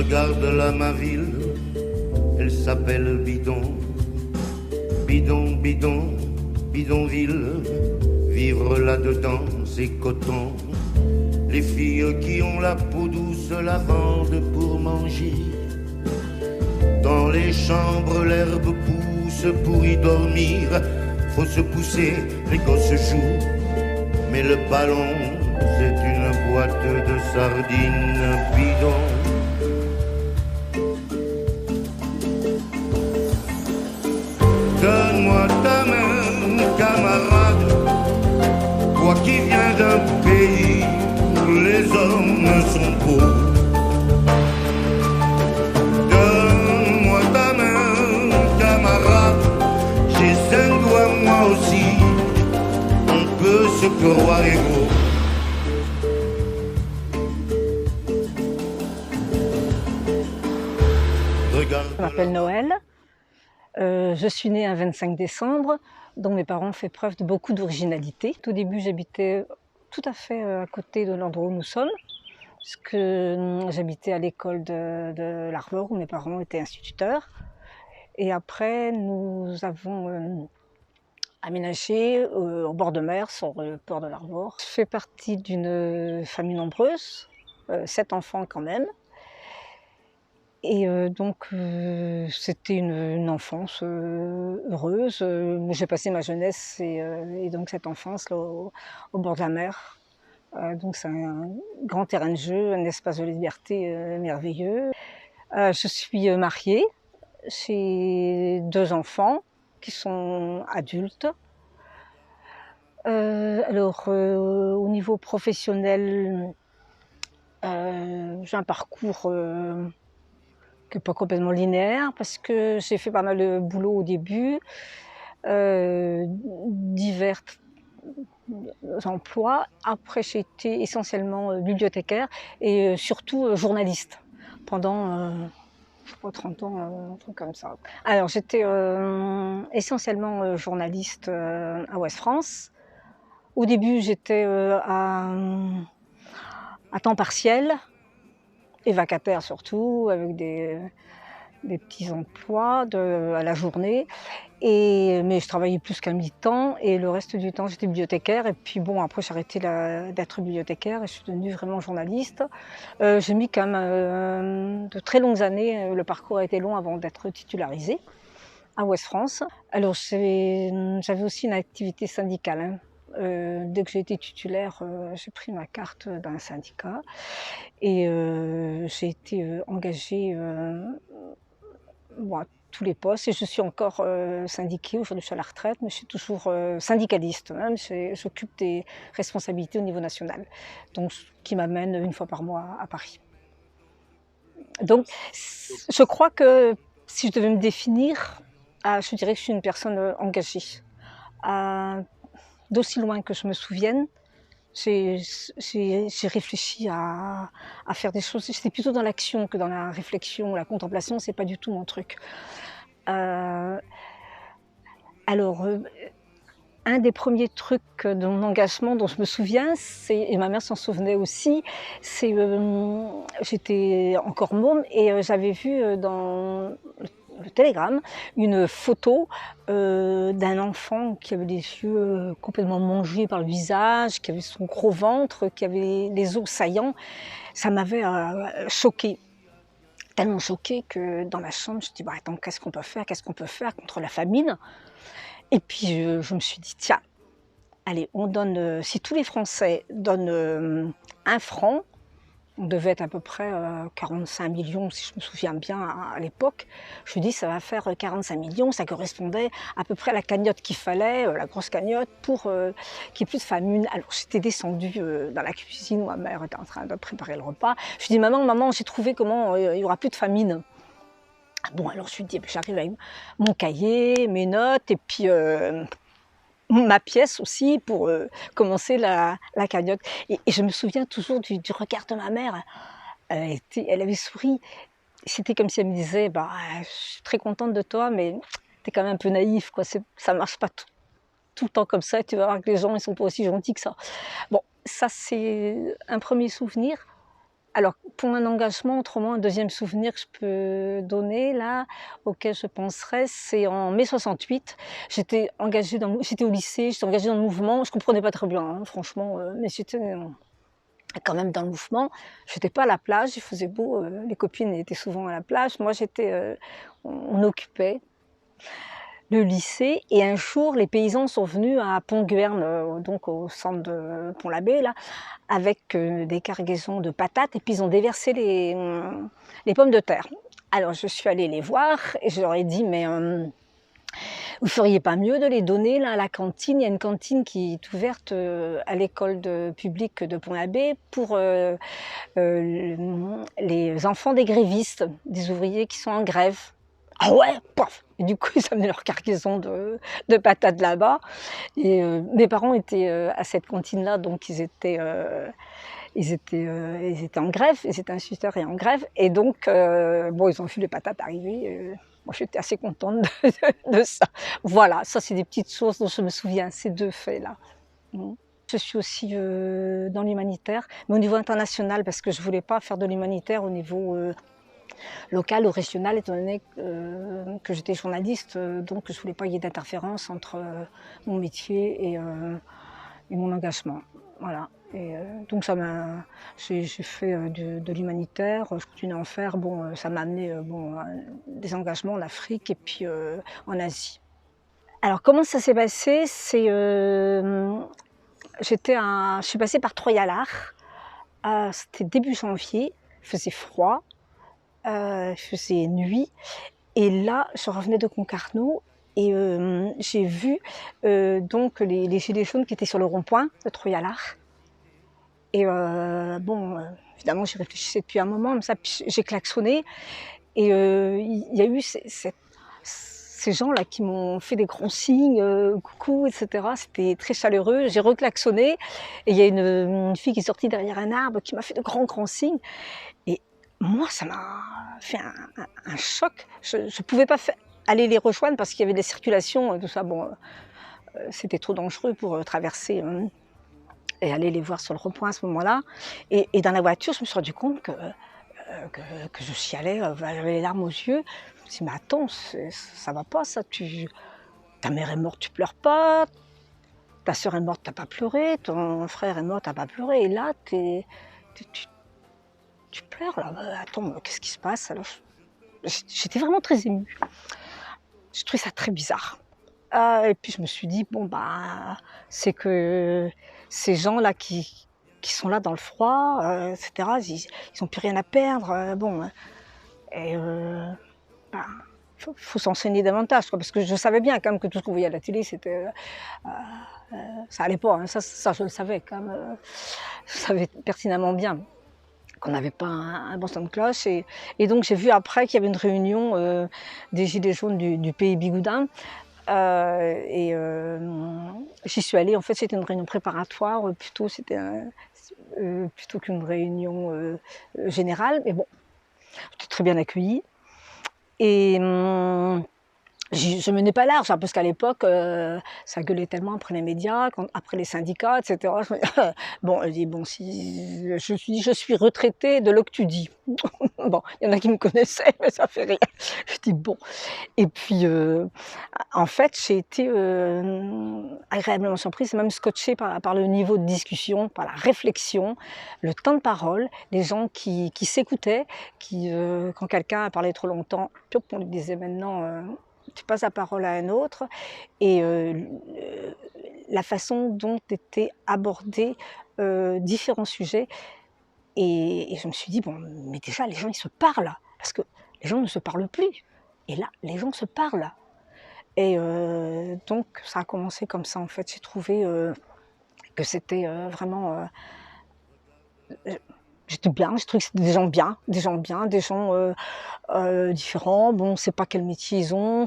Regarde-la ma ville, elle s'appelle Bidon. Bidon, bidon, bidonville, vivre là-dedans c'est coton. Les filles qui ont la peau douce la vendent pour manger. Dans les chambres l'herbe pousse pour y dormir. Faut se pousser, les gosses jouent, mais le ballon c'est une boîte de sardines bidon. Donne-moi ta main, camarade, toi qui viens d'un pays où les hommes sont beaux. Donne-moi ta main, camarade, j'ai 5 doigts moi aussi, on peut se croire égaux. Je m'appelle Noël. Je suis née un 25 décembre, dont mes parents ont fait preuve de beaucoup d'originalité. Au début, j'habitais tout à fait à côté de l'endroit où nous sommes, puisque j'habitais à l'école de l'Arvor, où mes parents étaient instituteurs. Et après, nous avons aménagé au bord de mer, sur le port de l'Arvor. Je fais partie d'une famille nombreuse, 7 enfants quand même. Et donc, c'était une enfance heureuse. J'ai passé ma jeunesse et donc cette enfance là, au bord de la mer. Donc c'est un grand terrain de jeu, un espace de liberté merveilleux. Je suis mariée, j'ai 2 enfants qui sont adultes. Au niveau professionnel, j'ai un parcours qui n'est pas complètement linéaire, parce que j'ai fait pas mal de boulot au début, divers emplois. Après, j'ai été essentiellement bibliothécaire et surtout journaliste pendant, je sais pas, 30 ans, un truc comme ça. Alors, j'étais essentiellement journaliste à Ouest France. Au début, j'étais à temps partiel, et vacataire surtout, avec des petits emplois à la journée. Mais je travaillais plus qu'un mi-temps, et le reste du temps j'étais bibliothécaire. Et puis bon, après j'ai arrêté d'être bibliothécaire et je suis devenue vraiment journaliste. J'ai mis quand même de très longues années, le parcours a été long avant d'être titularisée à Ouest France. Alors j'avais aussi une activité syndicale, hein. Dès que j'ai été titulaire, j'ai pris ma carte d'un syndicat et j'ai été engagée à tous les postes, et je suis encore syndiquée. Aujourd'hui je suis à la retraite, mais je suis toujours syndicaliste, hein. J'occupe des responsabilités au niveau national, donc ce qui m'amène une fois par mois à Paris. Donc je crois que si je devais me définir, je dirais que je suis une personne engagée. D'aussi loin que je me souvienne, j'ai réfléchi à faire des choses. J'étais plutôt dans l'action que dans la réflexion. La contemplation, c'est pas du tout mon truc. Un des premiers trucs de mon engagement dont je me souviens, et ma mère s'en souvenait aussi, c'est j'étais encore môme et j'avais vu dans le Télégramme une photo d'un enfant qui avait les yeux complètement mangés par le visage, qui avait son gros ventre, qui avait les os saillants. Ça m'avait choquée, tellement choquée que dans ma chambre, je me suis dit, attends, qu'est-ce qu'on peut faire contre la famine? Et puis je me suis dit, tiens, allez, on donne, si tous les Français donnent 1 franc, on devait être à peu près 45 millions, si je me souviens bien, à l'époque. Je me dis, ça va faire 45 millions, ça correspondait à peu près à la cagnotte qu'il fallait, la grosse cagnotte, pour qu'il n'y ait plus de famine. Alors j'étais descendue dans la cuisine, où ma mère était en train de préparer le repas. Je lui dis, maman, j'ai trouvé comment il n'y aura plus de famine. Bon, alors je lui dis, j'arrive avec mon cahier, mes notes, et puis ma pièce aussi pour commencer la cagnotte. Et je me souviens toujours du regard de ma mère. Elle avait souri. C'était comme si elle me disait, je suis très contente de toi, mais t'es quand même un peu naïf, quoi. Ça marche pas tout le temps comme ça. Tu vas voir que les gens, ils sont pas aussi gentils que ça. Bon, ça c'est un premier souvenir. Alors, pour un engagement, autrement, un deuxième souvenir que je peux donner là, auquel je penserais, c'est en mai 68. J'étais au lycée, j'étais engagée dans le mouvement. Je comprenais pas très bien, hein, franchement, mais j'étais, quand même dans le mouvement. J'étais pas à la plage, il faisait beau, les copines étaient souvent à la plage. Moi, on occupait le lycée et un jour, les paysans sont venus à Pont-Guverne, donc au centre de Pont-l'Abbé là, avec, des cargaisons de patates et puis ils ont déversé les pommes de terre. Alors je suis allée les voir et je leur ai dit: «Mais, vous feriez pas mieux de les donner là à la cantine?» Il y a une cantine qui est ouverte, à l'école publique de Pont-l'Abbé pour, les enfants des grévistes, des ouvriers qui sont en grève. Ah ouais? Paf! Et du coup, ils amenaient leur cargaison de patates là-bas et mes parents étaient, à cette cantine-là, donc ils étaient en grève, ils étaient instituteurs et en grève et donc bon, ils ont vu les patates arriver, moi j'étais assez contente de ça. Voilà, ça c'est des petites choses dont je me souviens, ces 2 faits-là. Mmh. Je suis aussi, dans l'humanitaire, mais au niveau international parce que je voulais pas faire de l'humanitaire au niveau, local ou régional étant donné que j'étais journaliste, donc je voulais pas qu'il y ait d'interférence entre, mon métier et mon engagement. Voilà et donc j'ai fait, de l'humanitaire, je continue à en faire. Bon, ça m'a amené, bon, à des engagements en Afrique et puis, en Asie. Alors comment ça s'est passé? Je suis passée par Troyalard, c'était début janvier, il faisait froid. Il faisait nuit et là, je revenais de Concarneau et j'ai vu, donc les gilets jaunes qui étaient sur le rond-point de Troyalard et bon, évidemment, j'y réfléchissais depuis un moment, comme ça, puis j'ai klaxonné et il y a eu ces gens-là qui m'ont fait des grands signes, coucou et cetera. C'était très chaleureux. J'ai reclaxonné et il y a une fille qui est sortie derrière un arbre qui m'a fait de grands, grands signes et moi, ça m'a fait un choc. Je ne pouvais pas aller les rejoindre parce qu'il y avait des circulations, tout ça. Bon, c'était trop dangereux pour traverser et aller les voir sur le rond-point à ce moment-là. Et dans la voiture, je me suis rendu compte que je chialais, j'avais les larmes aux yeux. Je me suis dit, mais attends, ça va pas ça. Ta mère est morte, tu pleures pas. Ta sœur est morte, t'as pas pleuré. Ton frère est mort, t'as pas pleuré. Et là, tu pleures là, attends, qu'est-ce qui se passe? Alors j'étais vraiment très émue. Je trouvais ça très bizarre. Et puis je me suis dit: «Bon bah, c'est que ces gens-là qui sont là dans le froid, et cetera, ils ont plus rien à perdre, bon, et bah, faut s'enseigner davantage quoi». Parce que je savais bien quand même que tout ce qu'on voyait à la télé c'était, ça allait pas, hein, ça je le savais quand même, je savais pertinemment bien qu'on n'avait pas un bon son de cloche et donc j'ai vu après qu'il y avait une réunion, des gilets jaunes du pays Bigoudin, et j'y suis allée. En fait, c'était une réunion préparatoire, plutôt qu'une réunion, générale, mais bon, j'étais très bien accueillie et je menais pas large, hein, parce qu'à l'époque, ça gueulait tellement après les médias, après les syndicats, et cetera. Bon, je dis: «Bon, si je suis retraitée de l'Octudie». Bon, il y en a qui me connaissaient, mais ça fait rire. Je dis: «Bon» et puis, en fait, j'ai été, agréablement surprise et même scotchée par le niveau de discussion, par la réflexion, le temps de parole, les gens qui s'écoutaient, quand quelqu'un a parlé trop longtemps, on lui disait: «Maintenant, tu passes la parole à un autre» et la façon dont étaient abordés, différents sujets et je me suis dit: «Bon, mais déjà les gens ils se parlent, parce que les gens ne se parlent plus et là, les gens se parlent» et donc ça a commencé comme ça en fait. J'ai trouvé, que c'était, vraiment, j'étais bien, j'ai trouvé que c'était des gens bien, des gens, différents. Bon, on ne sait pas quel métier ils ont,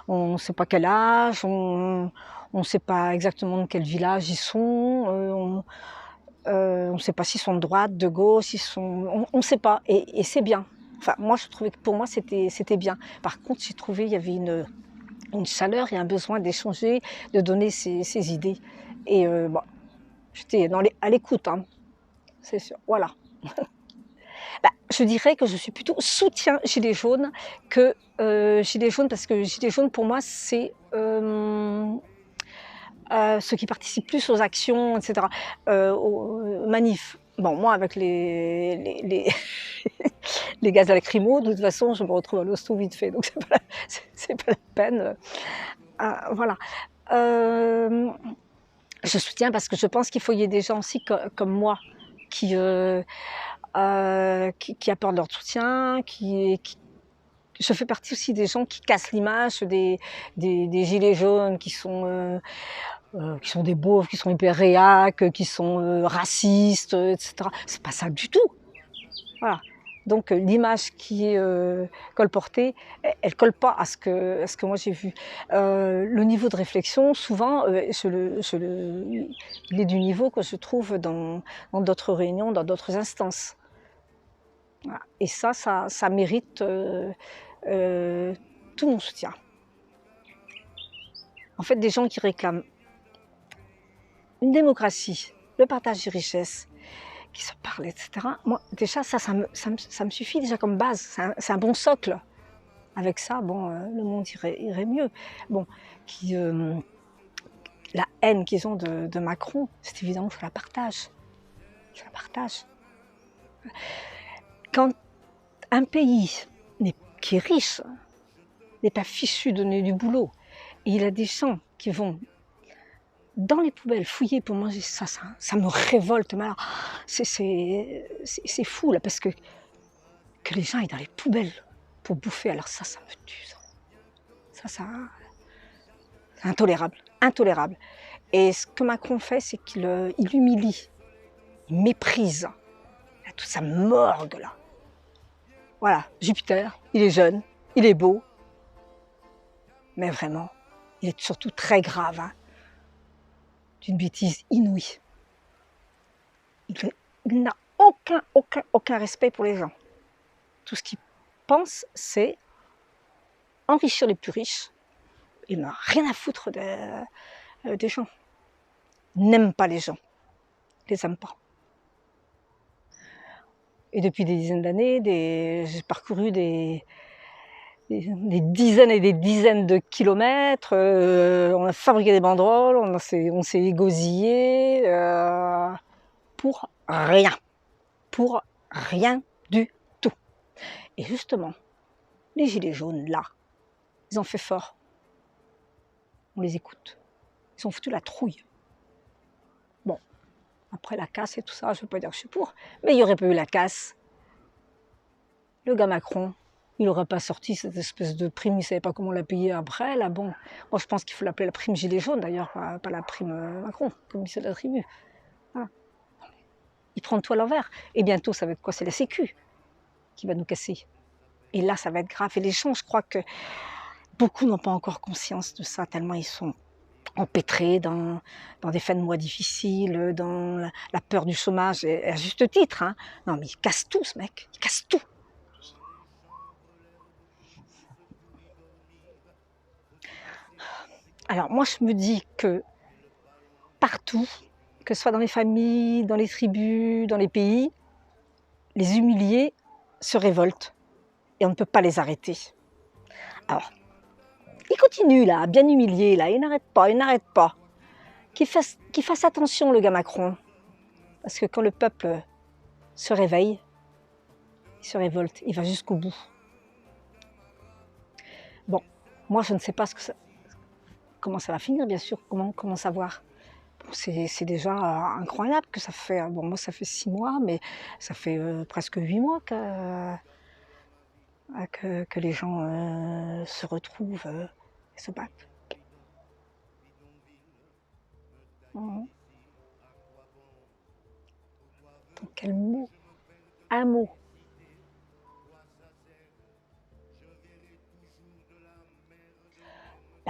on ne sait pas quel âge, on ne sait pas exactement de quel village ils sont, on ne sait pas s'ils sont de droite, de gauche, on ne sait pas et c'est bien. Enfin, moi, je trouvais que pour moi, c'était bien. Par contre, j'ai trouvé il y avait une chaleur et un besoin d'échanger, de donner ses idées et bon, j'étais à l'écoute, hein, c'est sûr. Voilà. Je dirais que je suis plutôt soutien Gilets jaunes que Gilets jaunes, parce que Gilets jaunes, pour moi, c'est ceux qui participent plus aux actions, etc., aux manifs. Bon, moi, avec les gaz lacrymaux, de toute façon, je me retrouve à l'hosto vite fait, donc c'est pas la peine. Voilà. Je soutiens parce que je pense qu'il faut y ait des gens aussi comme moi qui apportent leur soutien, je fais partie aussi des gens qui cassent l'image des gilets jaunes qui sont des beaufs, qui sont hyper réacs, qui sont racistes, etc. C'est pas ça du tout. Voilà. Donc l'image qui est colportée, elle colle pas à ce que moi j'ai vu. Le niveau de réflexion, souvent, il est du niveau que je trouve dans d'autres réunions, dans d'autres instances. Voilà. Et ça mérite tout mon soutien. En fait, des gens qui réclament une démocratie, le partage des richesses, qui se parlent, etc. Moi, déjà, ça me suffit déjà comme base. C'est un bon socle. Avec ça, bon, le monde irait mieux. Bon, la haine qu'ils ont de Macron, c'est évident que je la partage. Je la partage. Quand un pays qui est riche n'est pas fichu de donner du boulot, et il a des gens qui vont dans les poubelles fouiller pour manger ça me révolte. Mais alors, c'est fou là, parce que les gens aillent dans les poubelles pour bouffer, alors ça me tue. Ça c'est intolérable, intolérable. Et ce que Macron fait, c'est qu'il humilie, il méprise. Il a toute sa morgue là. Voilà, Jupiter, il est jeune, il est beau, mais vraiment, il est surtout très grave, hein, d'une bêtise inouïe. Il n'a aucun respect pour les gens. Tout ce qu'il pense, c'est enrichir les plus riches. Il n'a rien à foutre des gens. Il n'aime pas les gens. Il les aime pas. Et depuis des dizaines d'années, j'ai parcouru des dizaines et des dizaines de kilomètres. On a fabriqué des banderoles, on s'est égosillé pour rien. Pour rien du tout. Et justement, les gilets jaunes, là, ils ont fait fort. On les écoute. Ils ont foutu la trouille. Bon, après la casse et tout ça, je ne veux pas dire que je suis pour, mais il n'y aurait pas eu la casse. Le gars Macron, il n'aurait pas sorti cette espèce de prime, il ne savait pas comment la payer après. Là, bon, moi je pense qu'il faut l'appeler la prime gilet jaune d'ailleurs, pas la prime Macron, comme il se l'attribue. Voilà. Il prend tout à l'envers. Et bientôt, ça va être quoi? C'est la Sécu qui va nous casser. Et là, ça va être grave. Et les gens, je crois que beaucoup n'ont pas encore conscience de ça, tellement ils sont empêtrés dans des fins de mois difficiles, dans la peur du chômage, et à juste titre. Hein. Non, mais il casse tout, ce mec. Il casse tout. Alors, moi, je me dis que partout, que ce soit dans les familles, dans les tribus, dans les pays, les humiliés se révoltent et on ne peut pas les arrêter. Alors, il continue là, bien humilié là, il n'arrête pas. Qu'il fasse attention le gars Macron, parce que quand le peuple se réveille, il se révolte, il va jusqu'au bout. Bon, moi je ne sais pas comment ça va finir, bien sûr, comment savoir. C'est déjà incroyable que ça fait, bon moi ça fait 6 mois, mais ça fait presque 8 mois que les gens se retrouvent et se battent. Donc quel mot? Un mot.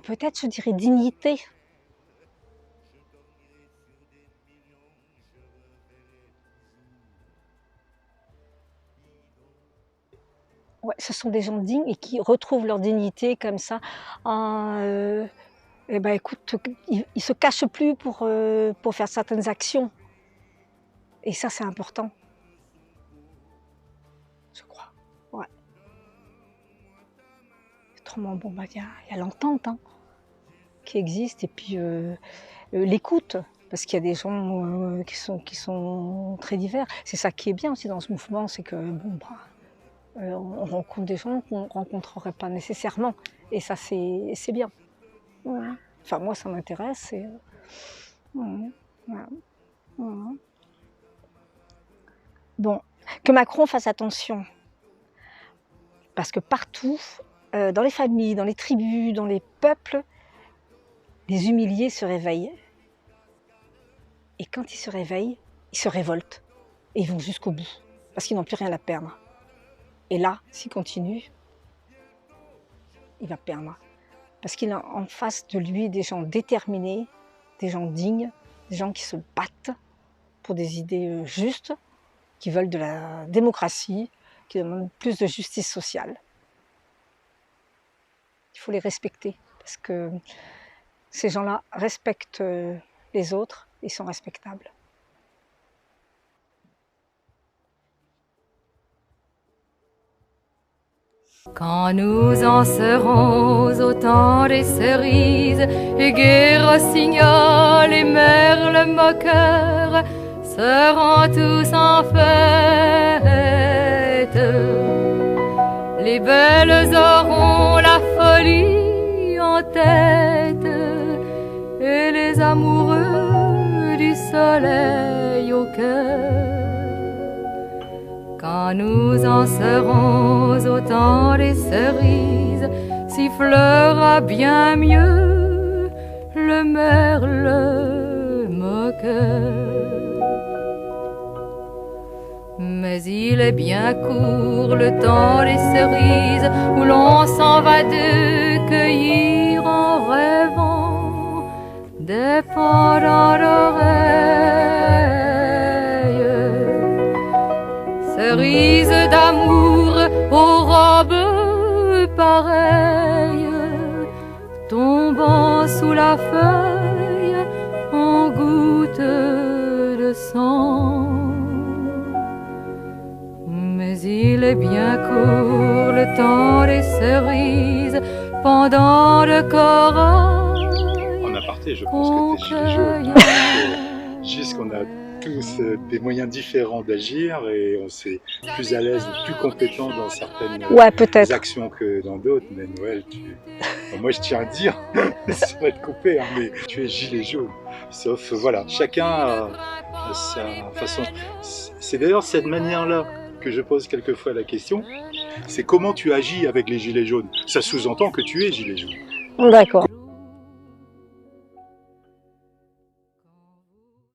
Peut-être je dirais dignité. Ouais, ce sont des gens dignes et qui retrouvent leur dignité comme ça. Écoute, ils ne se cachent plus pour faire certaines actions. Et ça, c'est important. autrement. Bon, bah, il y a l'entente hein, qui existe, et puis l'écoute, parce qu'il y a des gens qui sont très divers. C'est ça qui est bien aussi dans ce mouvement, c'est que bon, bah, on rencontre des gens qu'on ne rencontrerait pas nécessairement, et ça c'est bien. Ouais. Enfin moi ça m'intéresse. Ouais, voilà. Ouais. Bon, que Macron fasse attention, parce que partout, dans les familles, dans les tribus, dans les peuples, les humiliés se réveillent. Et quand ils se réveillent, ils se révoltent. Et ils vont jusqu'au bout, parce qu'ils n'ont plus rien à perdre. Et là, s'il continue, il va perdre. Parce qu'il a en face de lui des gens déterminés, des gens dignes, des gens qui se battent pour des idées justes, qui veulent de la démocratie, qui demandent plus de justice sociale. Il faut les respecter, parce que ces gens-là respectent les autres, ils sont respectables. Quand nous en serons au temps des cerises, et gai rossignol et merle moqueur seront tous en fête. Les belles auront la folie en tête, et les amoureux du soleil au cœur. Quand nous en serons au temps des cerises, sifflera bien mieux le merle moqueur. Mais il est bien court le temps des cerises, où l'on s'en va de cueillir en rêvant des pendants d'oreilles. Cerises d'amour aux robes pareilles, tombant sous la feuille en gouttes de sang. Mais il est bien court le temps des cerises, pendant de corail. En aparté, je pense que t'es gilet jaune. Juste qu'on a tous des moyens différents d'agir, et on s'est plus à l'aise, plus compétent dans certaines actions que dans d'autres. Mais Noël, bon, moi je tiens à dire, ça va être coupé, hein, mais tu es gilet jaune. Sauf, voilà, chacun a sa façon. C'est d'ailleurs cette manière-là que je pose quelquefois la question, c'est comment tu agis avec les gilets jaunes. Ça sous-entend que tu es gilet jaune. D'accord.